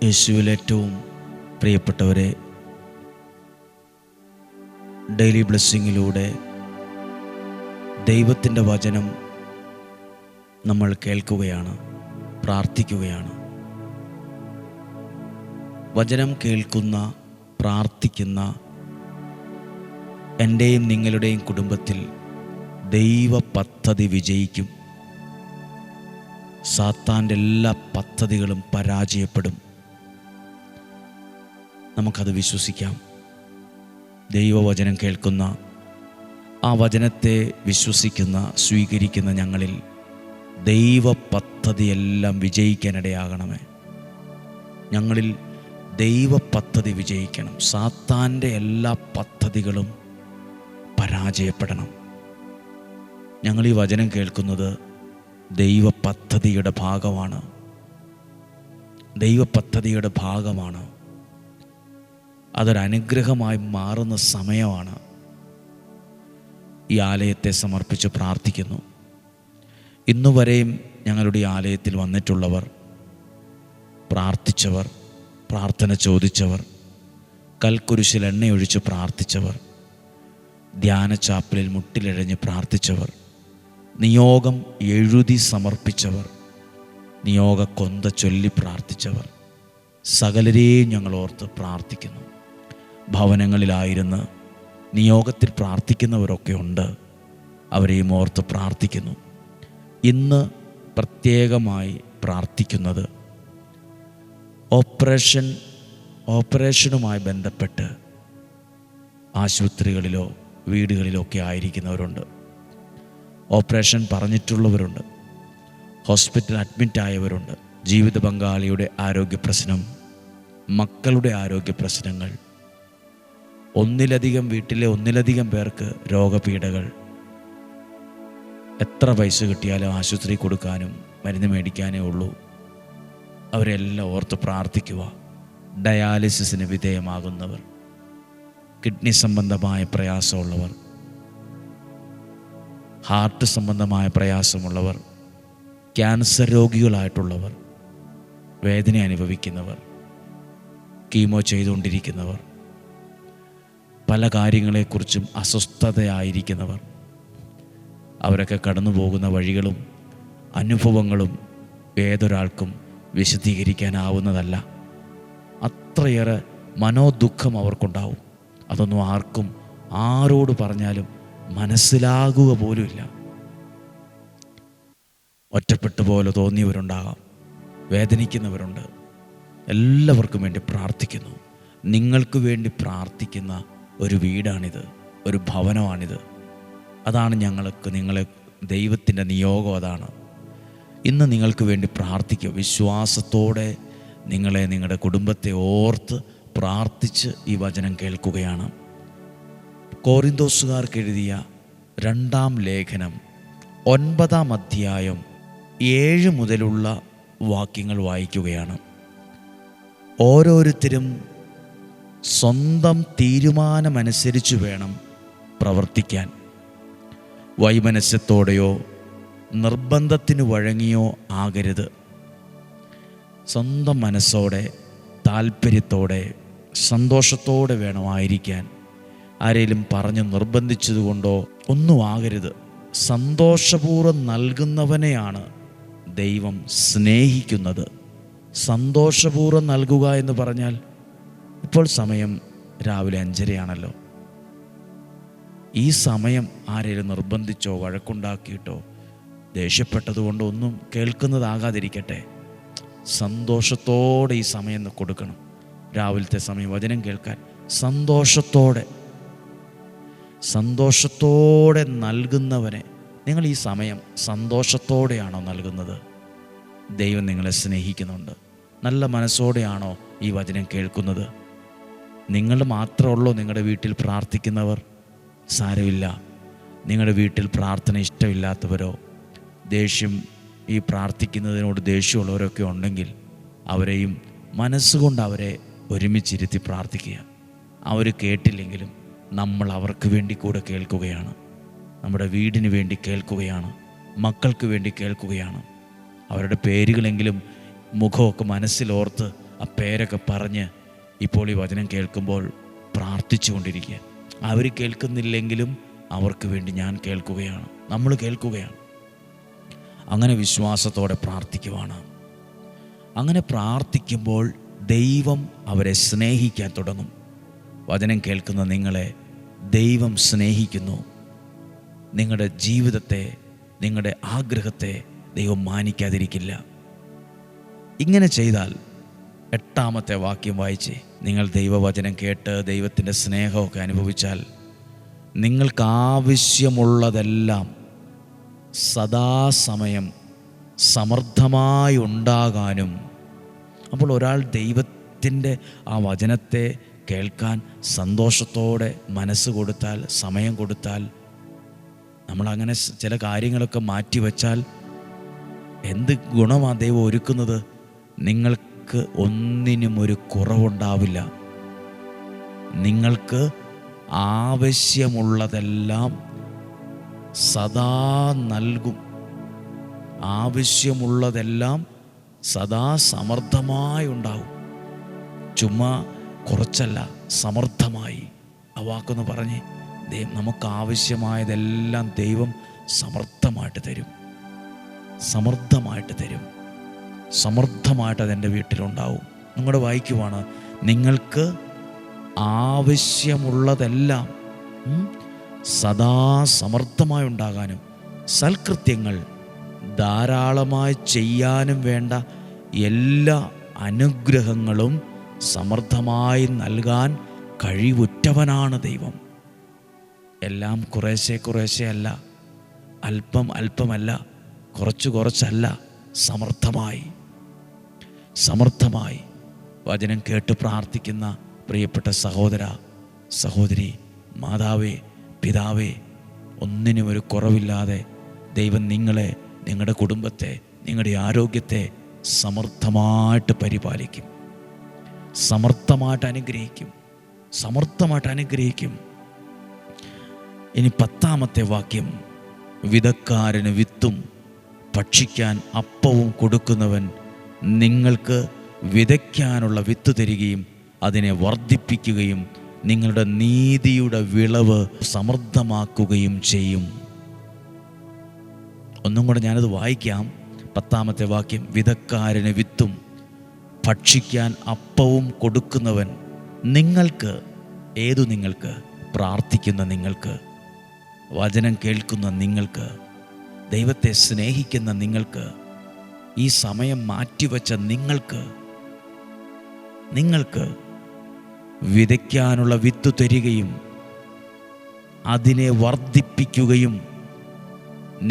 യേശുവിൽ ഏറ്റവും പ്രിയപ്പെട്ടവരെ, ഡെയിലി ബ്ലെസ്സിങ്ങിലൂടെ ദൈവത്തിൻ്റെ വചനം നമ്മൾ കേൾക്കുകയാണ്, പ്രാർത്ഥിക്കുകയാണ്. വചനം കേൾക്കുന്ന, പ്രാർത്ഥിക്കുന്ന എൻ്റെയും നിങ്ങളുടെയും കുടുംബത്തിൽ ദൈവ പദ്ധതി വിജയിക്കും. സാത്താൻ്റെ എല്ലാ പദ്ധതികളും പരാജയപ്പെടും. നമുക്കത് വിശ്വസിക്കാം. ദൈവവചനം കേൾക്കുന്ന, ആ വചനത്തെ വിശ്വസിക്കുന്ന, സ്വീകരിക്കുന്ന ഞങ്ങളിൽ ദൈവ പദ്ധതിയെല്ലാം വിജയിക്കാനിടയാകണമേ. ഞങ്ങളിൽ ദൈവ പദ്ധതി വിജയിക്കണം. സാത്താൻ്റെ എല്ലാ പദ്ധതികളും പരാജയപ്പെടണം. ഞങ്ങൾ ഈ വചനം കേൾക്കുന്നത് ദൈവ പദ്ധതിയുടെ ഭാഗമാണ്. ദൈവ പദ്ധതിയുടെ ഭാഗമാണ്. അതൊരനുഗ്രഹമായി മാറുന്ന സമയമാണ്. ഈ ആലയത്തെ സമർപ്പിച്ച് പ്രാർത്ഥിക്കുന്നു. ഇന്നുവരെയും ഞങ്ങളുടെ ആലയത്തിൽ വന്നിട്ടുള്ളവർ, പ്രാർത്ഥിച്ചവർ, പ്രാർത്ഥന ചോദിച്ചവർ, കൽക്കുരിശിൽ എണ്ണയൊഴിച്ച് പ്രാർത്ഥിച്ചവർ, ധ്യാന ചാപ്പലിൽ മുട്ടിലിഴഞ്ഞ് പ്രാർത്ഥിച്ചവർ, നിയോഗം എഴുതി സമർപ്പിച്ചവർ, നിയോഗ കൊന്ത ചൊല്ലി പ്രാർത്ഥിച്ചവർ, സകലരെയും ഞങ്ങൾ ഓർത്ത് പ്രാർത്ഥിക്കുന്നു. ഭവനങ്ങളിലായിരുന്ന് നിയോഗത്തിൽ പ്രാർത്ഥിക്കുന്നവരൊക്കെ ഉണ്ട്. അവരെയും ഓർത്ത് പ്രാർത്ഥിക്കുന്നു. ഇന്ന് പ്രത്യേകമായി പ്രാർത്ഥിക്കുന്നത് ഓപ്പറേഷനുമായി ബന്ധപ്പെട്ട് ആശുപത്രികളിലോ വീടുകളിലോ ഒക്കെ ആയിരിക്കുന്നവരുണ്ട്. ഓപ്പറേഷൻ പറഞ്ഞിട്ടുള്ളവരുണ്ട്. ഹോസ്പിറ്റൽ അഡ്മിറ്റായവരുണ്ട്. ജീവിത പങ്കാളിയുടെ ആരോഗ്യ പ്രശ്നം, മക്കളുടെ ആരോഗ്യ പ്രശ്നങ്ങൾ, വീട്ടിലെ ഒന്നിലധികം പേർക്ക് രോഗപീഠകൾ, എത്ര പൈസ കിട്ടിയാലും ആശുപത്രി കൊടുക്കാനും മരുന്ന് മേടിക്കാനേ ഉള്ളൂ. അവരെല്ലാം ഓർത്ത് പ്രാർത്ഥിക്കുക. ഡയാലിസിസിന് വിധേയമാകുന്നവർ, കിഡ്നി സംബന്ധമായ പ്രയാസമുള്ളവർ, ഹാർട്ട് സംബന്ധമായ പ്രയാസമുള്ളവർ, ക്യാൻസർ രോഗികളായിട്ടുള്ളവർ, വേദന അനുഭവിക്കുന്നവർ, കീമോ ചെയ്തുകൊണ്ടിരിക്കുന്നവർ, പല കാര്യങ്ങളെക്കുറിച്ചും അസ്വസ്ഥതയായിരിക്കുന്നവർ, അവരൊക്കെ കടന്നു പോകുന്ന വഴികളും അനുഭവങ്ങളും ഏതൊരാൾക്കും വിശദീകരിക്കാനാവുന്നതല്ല. അത്രയേറെ മനോദുഃഖം അവർക്കുണ്ടാവും. അതൊന്നും ആർക്കും ആരോട് പറഞ്ഞാലും മനസ്സിലാകുക പോലുമില്ല. ഒറ്റപ്പെട്ടു പോലെ തോന്നിയവരുണ്ടാകാം, വേദനിക്കുന്നവരുണ്ട്. എല്ലാവർക്കും വേണ്ടി പ്രാർത്ഥിക്കുന്നു. നിങ്ങൾക്ക് വേണ്ടി പ്രാർത്ഥിക്കുന്ന ഒരു വീടാണിത്, ഒരു ഭവനമാണിത്. അതാണ് നിങ്ങളെ ദൈവത്തിൻ്റെ നിയോഗം. അതാണ് ഇന്ന് നിങ്ങൾക്ക് വേണ്ടി പ്രാർത്ഥിക്കുക. വിശ്വാസത്തോടെ നിങ്ങളുടെ കുടുംബത്തെ ഓർത്ത് പ്രാർത്ഥിച്ച് ഈ വചനം കേൾക്കുകയാണ്. കോറിന്തോസുകാർക്ക് എഴുതിയ 2-ാം ലേഖനം 9-ാം അധ്യായം 7 മുതലുള്ള വാക്യങ്ങൾ വായിക്കുകയാണ്. ഓരോരുത്തരും സ്വന്തം തീരുമാനമനുസരിച്ച് വേണം പ്രവർത്തിക്കാൻ. വൈമനസ്യത്തോടെയോ നിർബന്ധത്തിന് വഴങ്ങിയോ ആകരുത്. സ്വന്തം മനസ്സോടെ, താല്പര്യത്തോടെ, സന്തോഷത്തോടെ വേണമായിരിക്കാൻ. ആരെങ്കിലും പറഞ്ഞ് നിർബന്ധിച്ചതുകൊണ്ടോ ഒന്നും ആകരുത്. സന്തോഷപൂർവ്വം നൽകുന്നവനെയാണ് ദൈവം സ്നേഹിക്കുന്നത്. സന്തോഷപൂർവ്വം നൽകുക എന്ന് പറഞ്ഞാൽ, ഇപ്പോൾ സമയം രാവിലെ 5:30 ഈ സമയം ആരെങ്കിലും നിർബന്ധിച്ചോ വഴക്കുണ്ടാക്കിയിട്ടോ ദേഷ്യപ്പെട്ടതുകൊണ്ടോ ഒന്നും കേൾക്കുന്നതാകാതിരിക്കട്ടെ. സന്തോഷത്തോടെ ഈ സമയം കൊടുക്കണം. രാവിലത്തെ സമയം വചനം കേൾക്കാൻ സന്തോഷത്തോടെ നൽകുന്നവനെ, നിങ്ങൾ ഈ സമയം സന്തോഷത്തോടെയാണോ നൽകുന്നത്? ദൈവം നിങ്ങളെ സ്നേഹിക്കുന്നുണ്ട്. നല്ല മനസ്സോടെയാണോ ഈ വചനം കേൾക്കുന്നത്? നിങ്ങൾ മാത്രമുള്ളൂ നിങ്ങളുടെ വീട്ടിൽ പ്രാർത്ഥിക്കുന്നവർ? സാരമില്ല. നിങ്ങളുടെ വീട്ടിൽ പ്രാർത്ഥന ഇഷ്ടമില്ലാത്തവരോ ഈ പ്രാർത്ഥിക്കുന്നതിനോട് ദേഷ്യമുള്ളവരൊക്കെ ഉണ്ടെങ്കിൽ അവരെയും മനസ്സുകൊണ്ട് അവരെ ഒരുമിച്ചിരുത്തി പ്രാർത്ഥിക്കുക. അവർ കേട്ടില്ലെങ്കിലും നമ്മൾ അവർക്ക് വേണ്ടി കൂടെ കേൾക്കുകയാണ്. നമ്മുടെ വീടിന് വേണ്ടി കേൾക്കുകയാണ്. മക്കൾക്ക് വേണ്ടി കേൾക്കുകയാണ്. അവരുടെ പേരുകളെങ്കിലും മുഖമൊക്കെ മനസ്സിലോർത്ത് ആ പേരൊക്കെ പറഞ്ഞ് ഇപ്പോൾ ഈ വചനം കേൾക്കുമ്പോൾ പ്രാർത്ഥിച്ചു കൊണ്ടിരിക്കുക. അവർ കേൾക്കുന്നില്ലെങ്കിലും അവർക്ക് വേണ്ടി ഞാൻ കേൾക്കുകയാണ്, നമ്മൾ കേൾക്കുകയാണ്. അങ്ങനെ വിശ്വാസത്തോടെ പ്രാർത്ഥിക്കുവാണ്. അങ്ങനെ പ്രാർത്ഥിക്കുമ്പോൾ ദൈവം അവരെ സ്നേഹിക്കാൻ തുടങ്ങും. വചനം കേൾക്കുന്ന നിങ്ങളെ ദൈവം സ്നേഹിക്കുന്നു. നിങ്ങളുടെ ജീവിതത്തെ, നിങ്ങളുടെ ആഗ്രഹത്തെ ദൈവം മാനിക്കാതിരിക്കില്ല. ഇങ്ങനെ ചെയ്താൽ 8-ാമത്തെ വാക്യം വായിച്ചേ. നിങ്ങൾ ദൈവവചനം കേട്ട് ദൈവത്തിൻ്റെ സ്നേഹമൊക്കെ അനുഭവിച്ചാൽ നിങ്ങൾക്ക് ആവശ്യമുള്ളതെല്ലാം സദാസമയം സമൃദ്ധമായി ഉണ്ടാകാനും. അപ്പോൾ ഒരാൾ ദൈവത്തിൻ്റെ ആ വചനത്തെ കേൾക്കാൻ സന്തോഷത്തോടെ മനസ്സ് കൊടുത്താൽ, സമയം കൊടുത്താൽ, നമ്മളങ്ങനെ ചില കാര്യങ്ങളൊക്കെ മാറ്റിവെച്ചാൽ എന്ത് ഗുണമാണ് ദൈവം ഒരുക്കുന്നത്? നിങ്ങൾക്ക് ഒന്നിനും ഒരു കുറവുണ്ടാവില്ല. നിങ്ങൾക്ക് ആവശ്യമുള്ളതെല്ലാം സദാ നൽകും. ആവശ്യമുള്ളതെല്ലാം സദാ സമൃദ്ധമായി ഉണ്ടാകും. ചുമ്മാ കുറച്ചല്ല, സമൃദ്ധമായി. ആ വാക്കൊന്ന് പറഞ്ഞേ. നമുക്ക് ആവശ്യമായതെല്ലാം ദൈവം സമൃദ്ധമായിട്ട് തരും. സമൃദ്ധമായിട്ട് തരും. സമൃദ്ധമായിട്ട് അതെൻ്റെ വീട്ടിലുണ്ടാവും. നിങ്ങളുടെ വായിക്കുവാണ്, നിങ്ങൾക്ക് ആവശ്യമുള്ളതെല്ലാം സദാ സമൃദ്ധമായി ഉണ്ടാകാനും സൽകൃത്യങ്ങൾ ധാരാളമായി ചെയ്യാനും വേണ്ട എല്ലാ അനുഗ്രഹങ്ങളും സമൃദ്ധമായി നൽകാൻ കഴിവുറ്റവനാണ് ദൈവം. എല്ലാം കുറേശ്ശെ കുറേശ്ശെ അല്ല, അല്പം അല്പമല്ല, കുറച്ചല്ല, സമൃദ്ധമായി. സമൃദ്ധമായി വചനം കേട്ട് പ്രാർത്ഥിക്കുന്ന പ്രിയപ്പെട്ട സഹോദര, സഹോദരി, മാതാവേ, പിതാവേ, ഒന്നിനും ഒരു കുറവില്ലാതെ ദൈവം നിങ്ങളെ, നിങ്ങളുടെ കുടുംബത്തെ, നിങ്ങളുടെ ആരോഗ്യത്തെ സമൃദ്ധമായിട്ട് പരിപാലിക്കും. സമൃദ്ധമായിട്ട് അനുഗ്രഹിക്കും. സമൃദ്ധമായിട്ട് അനുഗ്രഹിക്കും. ഇനി 10-ാമത്തെ വാക്യം. വിതക്കാരന് വിത്തും ഭക്ഷിക്കാൻ അപ്പവും കൊടുക്കുന്നവൻ നിങ്ങൾക്ക് വിതയ്ക്കാനുള്ള വിത്ത് തരികയും അതിനെ വർദ്ധിപ്പിക്കുകയും നിങ്ങളുടെ നീതിയുടെ വിളവ് സമൃദ്ധമാക്കുകയും ചെയ്യും. ഒന്നും കൂടെ ഞാനത് വായിക്കാം. 10-ാമത്തെ വാക്യം. വിതക്കാരന് വിത്തും ഭക്ഷിക്കാൻ അപ്പവും കൊടുക്കുന്നവൻ നിങ്ങൾക്ക്, ഏതു നിങ്ങൾക്ക്? പ്രാർത്ഥിക്കുന്ന നിങ്ങൾക്ക്, വചനം കേൾക്കുന്ന നിങ്ങൾക്ക്, ദൈവത്തെ സ്നേഹിക്കുന്ന നിങ്ങൾക്ക്, ഈ സമയം മാറ്റിവെച്ച നിങ്ങൾക്ക് വിതയ്ക്കാനുള്ള വിത്ത് തരികയും അതിനെ വർദ്ധിപ്പിക്കുകയും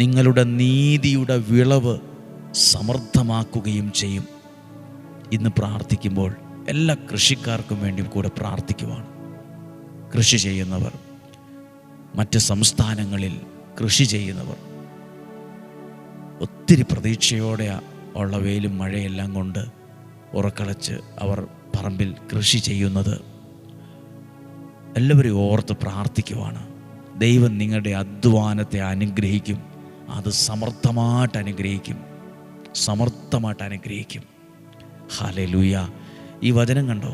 നിങ്ങളുടെ നീതിയുടെ വിളവ് സമൃദ്ധമാക്കുകയും ചെയ്യും. ഇന്ന് പ്രാർത്ഥിക്കുമ്പോൾ എല്ലാ കൃഷിക്കാർക്കും വേണ്ടി കൂടെ പ്രാർത്ഥിക്കുവാണ്. കൃഷി ചെയ്യുന്നവർ, മറ്റ് സംസ്ഥാനങ്ങളിൽ കൃഷി ചെയ്യുന്നവർ, ഒത്തിരി പ്രതീക്ഷയോടെ ഉള്ള വെയിലും മഴയെല്ലാം കൊണ്ട് ഉറക്കളച്ച് അവർ പറമ്പിൽ കൃഷി ചെയ്യുന്നത് എല്ലാവരും ഓർത്ത് പ്രാർത്ഥിക്കുവാണ്. ദൈവം നിങ്ങളുടെ അധ്വാനത്തെ അനുഗ്രഹിക്കും. അത് സമൃദ്ധമായിട്ട് അനുഗ്രഹിക്കും. സമൃദ്ധമായിട്ട് അനുഗ്രഹിക്കും. ഹല്ലേലൂയ. ഈ വചനം കണ്ടോ?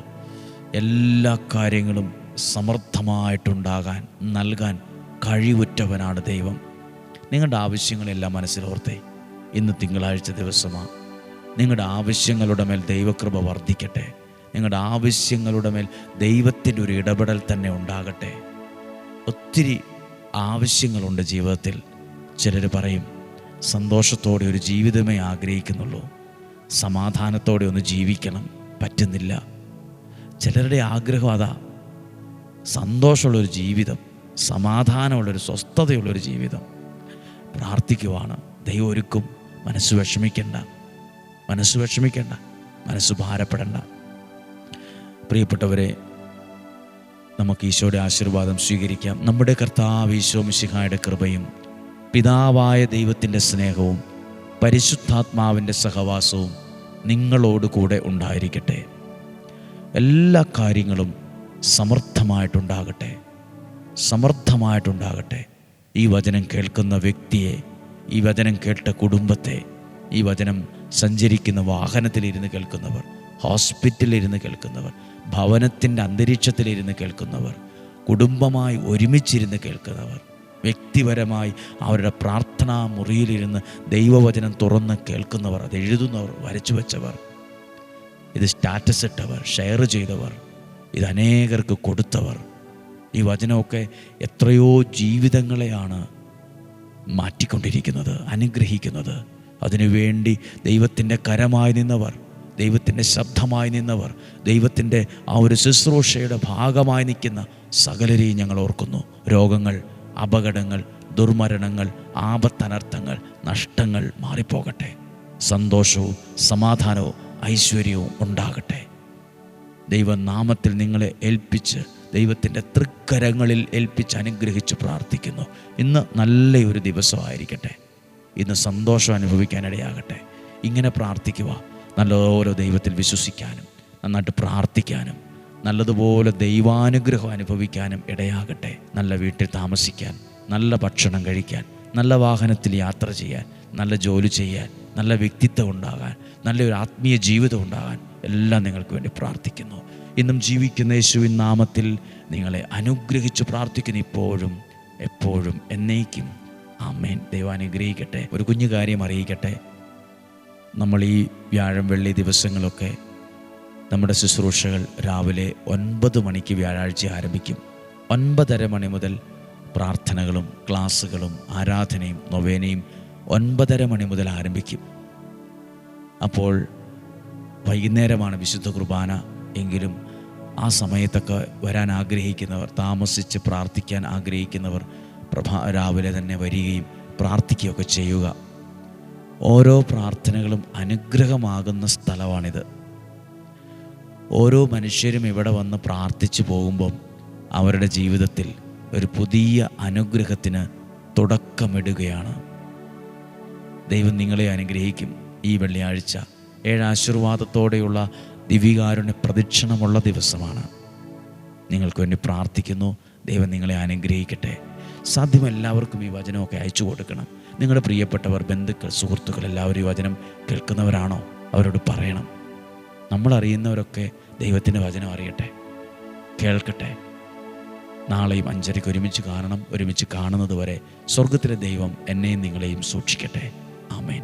എല്ലാ കാര്യങ്ങളും സമൃദ്ധമായിട്ടുണ്ടാകാൻ, നൽകാൻ കഴിവുറ്റവനാണ് ദൈവം. നിങ്ങളുടെ ആവശ്യങ്ങളെല്ലാം മനസ്സിലോർത്തേ. ഇന്ന് തിങ്കളാഴ്ച ദിവസമാണ്. നിങ്ങളുടെ ആവശ്യങ്ങളുടെ മേൽ ദൈവകൃപ വർദ്ധിക്കട്ടെ. നിങ്ങളുടെ ആവശ്യങ്ങളുടെ മേൽ ദൈവത്തിൻ്റെ ഒരു ഇടപെടൽ തന്നെ ഉണ്ടാകട്ടെ. ഒത്തിരി ആവശ്യങ്ങളുണ്ട് ജീവിതത്തിൽ. ചിലർ പറയും സന്തോഷത്തോടെ ഒരു ജീവിതമേ ആഗ്രഹിക്കുന്നുള്ളൂ, സമാധാനത്തോടെ ഒന്ന് ജീവിക്കണം, പറ്റുന്നില്ല. ചിലരുടെ ആഗ്രഹം അതാ, സന്തോഷമുള്ളൊരു ജീവിതം, സമാധാനമുള്ളൊരു, സ്വസ്ഥതയുള്ളൊരു ജീവിതം. പ്രാർത്ഥിക്കുവാണ്. ദൈവം ഒരുക്കും. മനസ്സ് വിഷമിക്കണ്ട, മനസ്സ് ഭാരപ്പെടണ്ട. പ്രിയപ്പെട്ടവരെ, നമുക്ക് ഈശോയുടെ ആശീർവാദം സ്വീകരിക്കാം. നമ്മുടെ കർത്താവ് ഈശോ മിശിഹായുടെ കൃപയും പിതാവായ ദൈവത്തിൻ്റെ സ്നേഹവും പരിശുദ്ധാത്മാവിൻ്റെ സഹവാസവും നിങ്ങളോടുകൂടെ ഉണ്ടായിരിക്കട്ടെ. എല്ലാ കാര്യങ്ങളും സമൃദ്ധമായിട്ടുണ്ടാകട്ടെ. ഈ വചനം കേൾക്കുന്ന വ്യക്തിയെ, ഈ വചനം കേട്ട കുടുംബത്തെ, ഈ വചനം സഞ്ചരിക്കുന്ന വാഹനത്തിലിരുന്ന് കേൾക്കുന്നവർ ഹോസ്പിറ്റലിലിരുന്ന് കേൾക്കുന്നവർ, ഭവനത്തിൻ്റെ അന്തരീക്ഷത്തിലിരുന്ന് കേൾക്കുന്നവർ, കുടുംബമായി ഒരുമിച്ചിരുന്ന് കേൾക്കുന്നവർ, വ്യക്തിപരമായി അവരുടെ പ്രാർത്ഥനാ മുറിയിലിരുന്ന് ദൈവവചനം തുറന്ന് കേൾക്കുന്നവർ, അത് എഴുതുന്നവർ, വരച്ചു വെച്ചവർ, ഇത് സ്റ്റാറ്റസ് ഇട്ടവർ, ഷെയർ ചെയ്തവർ, ഇത് അനേകർക്ക് കൊടുത്തവർ, ഈ വചനമൊക്കെ എത്രയോ ജീവിതങ്ങളെയാണ് മാറ്റിക്കൊണ്ടിരിക്കുന്നത്, അനുഗ്രഹിക്കുന്നത്. അതിനുവേണ്ടി ദൈവത്തിൻ്റെ കരമായി നിന്നവർ, ദൈവത്തിൻ്റെ ശബ്ദമായി നിന്നവർ, ദൈവത്തിൻ്റെ ആ ഒരു ശുശ്രൂഷയുടെ ഭാഗമായി നിൽക്കുന്ന സകലരെയും ഞങ്ങൾ ഓർക്കുന്നു. രോഗങ്ങൾ, അപകടങ്ങൾ, ദുർമരണങ്ങൾ, ആപത്തനർത്ഥങ്ങൾ, നഷ്ടങ്ങൾ മാറിപ്പോകട്ടെ. സന്തോഷവും സമാധാനവും ഐശ്വര്യവും ഉണ്ടാകട്ടെ. ദൈവനാമത്തിൽ നിങ്ങളെ ഏൽപ്പിച്ച്, ദൈവത്തിൻ്റെ തൃക്കരങ്ങളിൽ ഏൽപ്പിച്ച് അനുഗ്രഹിച്ച് പ്രാർത്ഥിക്കുന്നു. ഇന്ന് നല്ലൊരു ദിവസമായിരിക്കട്ടെ. ഇന്ന് സന്തോഷം അനുഭവിക്കാനിടയാകട്ടെ. ഇങ്ങനെ പ്രാർത്ഥിക്കുക. നല്ലപോലെ ദൈവത്തിൽ വിശ്വസിക്കാനും നന്നായിട്ട് പ്രാർത്ഥിക്കാനും നല്ലതുപോലെ ദൈവാനുഗ്രഹം അനുഭവിക്കാനും ഇടയാകട്ടെ. നല്ല വീട്ടിൽ താമസിക്കാൻ, നല്ല ഭക്ഷണം കഴിക്കാൻ, നല്ല വാഹനത്തിൽ യാത്ര ചെയ്യാൻ, നല്ല ജോലി ചെയ്യാൻ, നല്ല വ്യക്തിത്വം ഉണ്ടാകാൻ, നല്ലൊരു ആത്മീയ ജീവിതം ഉണ്ടാകാൻ എല്ലാം നിങ്ങൾക്ക് വേണ്ടി പ്രാർത്ഥിക്കുന്നു. ഇന്നും ജീവിക്കുന്ന യേശുവിൻ നാമത്തിൽ നിങ്ങളെ അനുഗ്രഹിച്ച് പ്രാർത്ഥിക്കുന്നു, ഇപ്പോഴും എപ്പോഴും എന്നേക്കും. ആമേൻ. ദൈവം അനുഗ്രഹിക്കട്ടെ. ഒരു കുഞ്ഞു കാര്യം അറിയിക്കട്ടെ. നമ്മൾ ഈ വ്യാഴം വെള്ളി ദിവസങ്ങളൊക്കെ നമ്മുടെ ശുശ്രൂഷകൾ രാവിലെ 9 മണിക്ക് വ്യാഴാഴ്ച ആരംഭിക്കും. 9:30 മണി മുതൽ പ്രാർത്ഥനകളും ക്ലാസ്സുകളും ആരാധനയും നൊവേനയും 9:30 മണി മുതൽ ആരംഭിക്കും. അപ്പോൾ വൈകുന്നേരമാണ് വിശുദ്ധ കുർബാന എങ്കിലും ആ സമയത്തൊക്കെ വരാൻ ആഗ്രഹിക്കുന്നവർ, താമസിച്ച് പ്രാർത്ഥിക്കാൻ ആഗ്രഹിക്കുന്നവർ രാവിലെ തന്നെ വരികയും പ്രാർത്ഥിക്കുകയൊക്കെ ചെയ്യുക. ഓരോ പ്രാർത്ഥനകളും അനുഗ്രഹമാകുന്ന സ്ഥലമാണിത്. ഓരോ മനുഷ്യരും ഇവിടെ വന്ന് പ്രാർത്ഥിച്ചു പോകുമ്പം അവരുടെ ജീവിതത്തിൽ ഒരു പുതിയ അനുഗ്രഹത്തിന് തുടക്കമിടുകയാണ്. ദൈവം നിങ്ങളെ അനുഗ്രഹിക്കും. ഈ വെള്ളിയാഴ്ച 7 ആശീർവാദത്തോടെയുള്ള ദിവികാരുണ്യ പ്രദക്ഷിണമുള്ള ദിവസമാണ്. നിങ്ങൾക്ക് വേണ്ടി പ്രാർത്ഥിക്കുന്നു. ദൈവം നിങ്ങളെ അനുഗ്രഹിക്കട്ടെ. സാധ്യമെല്ലാവർക്കും ഈ വചനമൊക്കെ അയച്ചു കൊടുക്കണം. നിങ്ങളുടെ പ്രിയപ്പെട്ടവർ, ബന്ധുക്കൾ, സുഹൃത്തുക്കൾ എല്ലാവരും ഈ വചനം കേൾക്കുന്നവരാണോ? അവരോട് പറയണം. നമ്മളറിയുന്നവരൊക്കെ ദൈവത്തിൻ്റെ വചനം അറിയട്ടെ, കേൾക്കട്ടെ. നാളെയും 5:30 ഒരുമിച്ച് കാണണം. ഒരുമിച്ച് കാണുന്നത് വരെ സ്വർഗത്തിലെ ദൈവം എന്നെയും നിങ്ങളെയും സൂക്ഷിക്കട്ടെ. ആമേൻ.